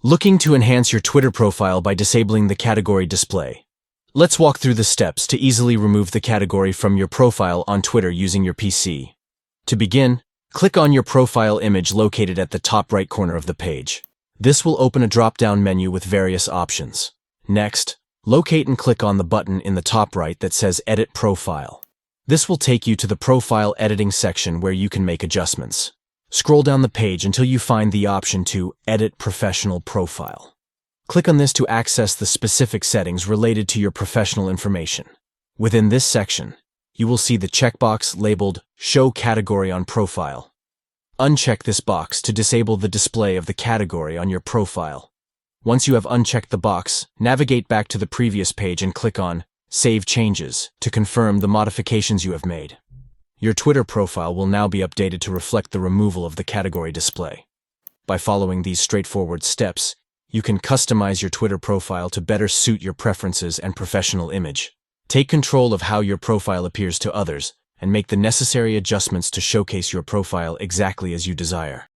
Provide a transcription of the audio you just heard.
Looking to enhance your Twitter profile by disabling the category display. Let's walk through the steps to easily remove the category from your profile on Twitter using your PC. To begin, click on your profile image located at the top right corner of the page. This will open a drop-down menu with various options. Next, locate and click on the button in the top right that says Edit Profile. This will take you to the profile editing section where you can make adjustments. Scroll down the page until you find the option to Edit Professional Profile. Click on this to access the specific settings related to your professional information. Within this section, you will see the checkbox labeled Show Category on Profile. Uncheck this box to disable the display of the category on your profile. Once you have unchecked the box, navigate back to the previous page and click on Save Changes to confirm the modifications you have made. Your Twitter profile will now be updated to reflect the removal of the category display. By following these straightforward steps, you can customize your Twitter profile to better suit your preferences and professional image. Take control of how your profile appears to others and make the necessary adjustments to showcase your profile exactly as you desire.